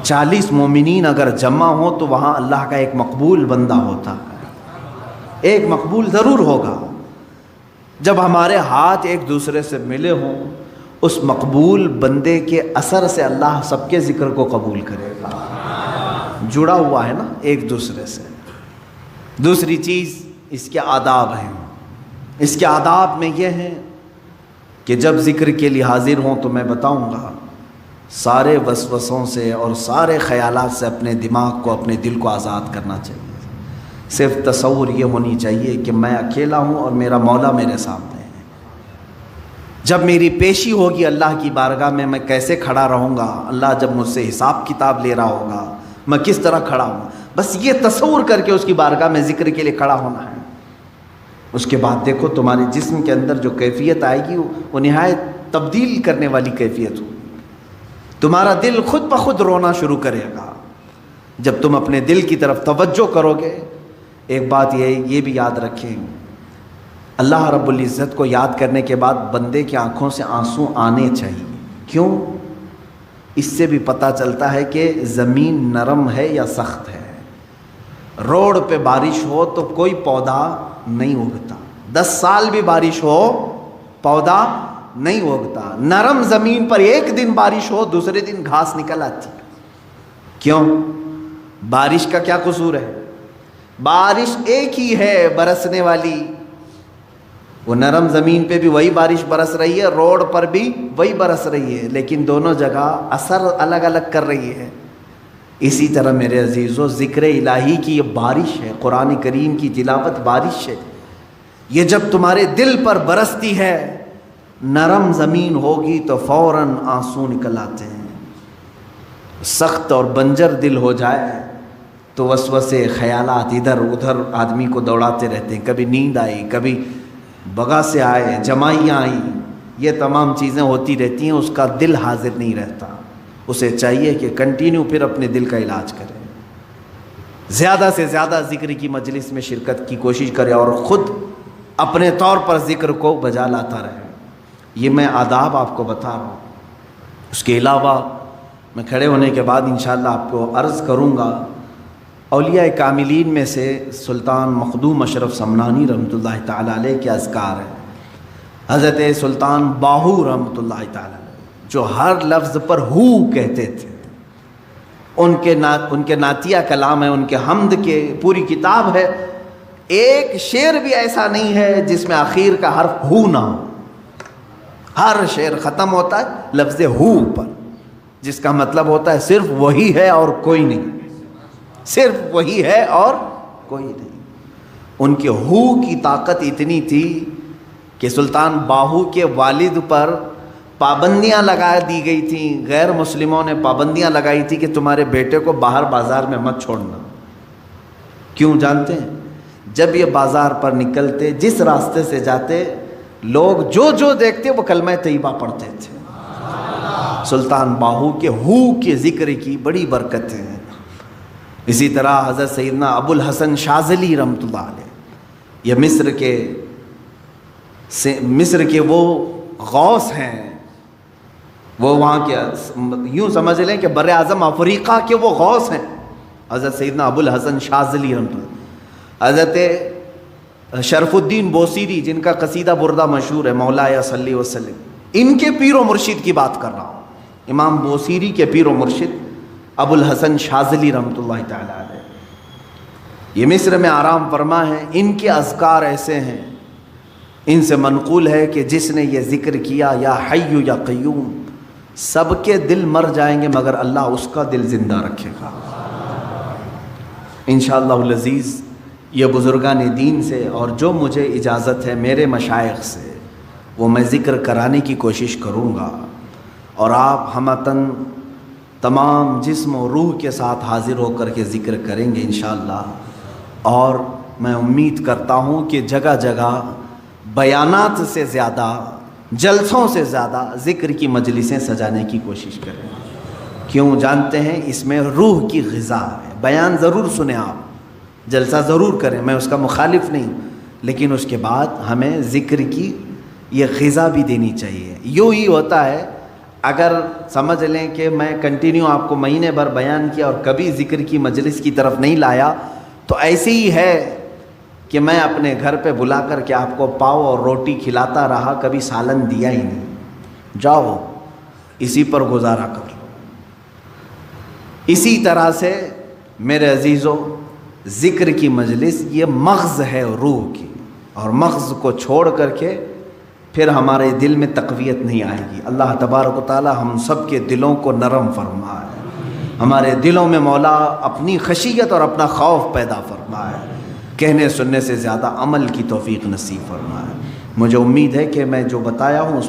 40 مومنین اگر جمع ہوں تو وہاں اللہ کا ایک مقبول بندہ ہوتا ہے، ایک مقبول ضرور ہوگا۔ جب ہمارے ہاتھ ایک دوسرے سے ملے ہوں، اس مقبول بندے کے اثر سے اللہ سب کے ذکر کو قبول کرے گا۔ جڑا ہوا ہے نا ایک دوسرے سے۔ دوسری چیز اس کے آداب ہیں۔ اس کے آداب میں یہ ہے کہ جب ذکر کے لیے حاضر ہوں تو میں بتاؤں گا، سارے وسوسوں سے اور سارے خیالات سے اپنے دماغ کو، اپنے دل کو آزاد کرنا چاہیے۔ صرف تصور یہ ہونی چاہیے کہ میں اکیلا ہوں اور میرا مولا میرے سامنے ہے۔ جب میری پیشی ہوگی اللہ کی بارگاہ میں کیسے کھڑا رہوں گا، اللہ جب مجھ سے حساب کتاب لے رہا ہوگا میں کس طرح کھڑا ہوں، بس یہ تصور کر کے اس کی بارگاہ میں ذکر کے لیے کھڑا ہونا ہے۔ اس کے بعد دیکھو تمہارے جسم کے اندر جو کیفیت آئے گی وہ نہایت تبدیل کرنے والی کیفیت ہوگی۔ تمہارا دل خود بخود رونا شروع کرے گا جب تم اپنے دل کی طرف توجہ کرو گے۔ ایک بات یہ بھی یاد رکھیں، اللہ رب العزت کو یاد کرنے کے بعد بندے کی آنکھوں سے آنسو آنے چاہیے۔ کیوں؟ اس سے بھی پتہ چلتا ہے کہ زمین نرم ہے یا سخت ہے۔ روڈ پہ بارش ہو تو کوئی پودا نہیں اگتا، 10 سال بھی بارش ہو پودا نہیں اگتا۔ نرم زمین پر ایک دن بارش ہو دوسرے دن گھاس نکل آتی۔ کیوں؟ بارش کا کیا قصور ہے؟ بارش ایک ہی ہے برسنے والی، وہ نرم زمین پہ بھی وہی بارش برس رہی ہے، روڈ پر بھی وہی برس رہی ہے، لیکن دونوں جگہ اثر الگ الگ کر رہی ہے۔ اسی طرح میرے عزیزو، ذکر الہی کی یہ بارش ہے، قرآن کریم کی تلاوت بارش ہے۔ یہ جب تمہارے دل پر برستی ہے، نرم زمین ہوگی تو فوراً آنسو نکل آتے ہیں۔ سخت اور بنجر دل ہو جائے تو وسوسے خیالات ادھر ادھر آدمی کو دوڑاتے رہتے ہیں، کبھی نیند آئی، کبھی بغا سے آئے، جمائیاں آئیں، یہ تمام چیزیں ہوتی رہتی ہیں، اس کا دل حاضر نہیں رہتا۔ اسے چاہیے کہ کنٹینیو پھر اپنے دل کا علاج کرے، زیادہ سے زیادہ ذکر کی مجلس میں شرکت کی کوشش کرے اور خود اپنے طور پر ذکر کو بجا لاتا رہے۔ یہ میں آداب آپ کو بتا رہا ہوں۔ اس کے علاوہ میں کھڑے ہونے کے بعد انشاءاللہ آپ کو عرض کروں گا، اولیاء کاملین میں سے سلطان مخدوم اشرف سمنانی رحمۃ اللہ تعالیٰ علیہ کے اذکار ہیں۔ حضرت سلطان باہو رحمۃ اللہ تعالیٰ علیہ جو ہر لفظ پر ہو کہتے تھے، ان کے نعتیہ کلام ہے، ان کے حمد کے پوری کتاب ہے، ایک شعر بھی ایسا نہیں ہے جس میں آخر کا حرف ہو نہ ہو۔ ہر شعر ختم ہوتا ہے لفظ ہو پر، جس کا مطلب ہوتا ہے صرف وہی ہے اور کوئی نہیں، صرف وہی ہے اور کوئی نہیں۔ ان کے ہو کی طاقت اتنی تھی کہ سلطان باہو کے والد پر پابندیاں لگا دی گئی تھیں، غیر مسلموں نے پابندیاں لگائی تھی کہ تمہارے بیٹے کو باہر بازار میں مت چھوڑنا۔ کیوں جانتے ہیں؟ جب یہ بازار پر نکلتے، جس راستے سے جاتے، لوگ جو دیکھتے وہ کلمہ طیبہ پڑھتے تھے۔ سلطان باہو کے ہو کے ذکر کی بڑی برکتیں ہیں۔ اسی طرح حضرت سیدنا ابو الحسن شاذلی رحمۃ اللہ علیہ، یہ مصر کے وہ غوث ہیں، وہ وہاں کے یوں سمجھ لیں کہ بر اعظم افریقہ کے وہ غوث ہیں، حضرت سیدنا ابو الحسن شاذلی رحمۃ اللہ۔ حضرت شرف الدین بوصیری جن کا قصیدہ بردہ مشہور ہے، مولایا صلی وسلم، ان کے پیر و مرشد کی بات کر رہا ہوں۔ امام بوصیری کے پیر و مرشد ابو الحسن شاذلی رحمۃ اللہ تعالیٰ علیہ، یہ مصر میں آرام فرما ہے۔ ان کے اذکار ایسے ہیں، ان سے منقول ہے کہ جس نے یہ ذکر کیا یا حی یا قیوم، سب کے دل مر جائیں گے مگر اللہ اس کا دل زندہ رکھے گا انشاءاللہ العزیز۔ یہ بزرگان دین سے اور جو مجھے اجازت ہے میرے مشائخ سے، وہ میں ذکر کرانے کی کوشش کروں گا، اور آپ ہمتن تمام جسم و روح کے ساتھ حاضر ہو کر کے ذکر کریں گے انشاءاللہ۔ اور میں امید کرتا ہوں کہ جگہ جگہ بیانات سے زیادہ، جلسوں سے زیادہ ذکر کی مجلسیں سجانے کی کوشش کریں۔ کیوں جانتے ہیں؟ اس میں روح کی غذا ہے۔ بیان ضرور سنیں آپ، جلسہ ضرور کریں، میں اس کا مخالف نہیں، لیکن اس کے بعد ہمیں ذکر کی یہ غذا بھی دینی چاہیے۔ یوں ہی ہوتا ہے، اگر سمجھ لیں کہ میں کنٹینیو آپ کو مہینے بھر بیان کیا اور کبھی ذکر کی مجلس کی طرف نہیں لایا، تو ایسے ہی ہے کہ میں اپنے گھر پہ بلا کر کے آپ کو پاؤ اور روٹی کھلاتا رہا، کبھی سالن دیا ہی نہیں، جاؤ اسی پر گزارا کر لو۔ اسی طرح سے میرے عزیزو، ذکر کی مجلس یہ مغز ہے روح کی، اور مغز کو چھوڑ کر کے پھر ہمارے دل میں تقویت نہیں آئے گی۔ اللہ تبارک و تعالی ہم سب کے دلوں کو نرم فرمائے، ہمارے دلوں میں مولا اپنی خشیت اور اپنا خوف پیدا فرمائے، کہنے سننے سے زیادہ عمل کی توفیق نصیب فرمائے۔ مجھے امید ہے کہ میں جو بتایا ہوں اس پر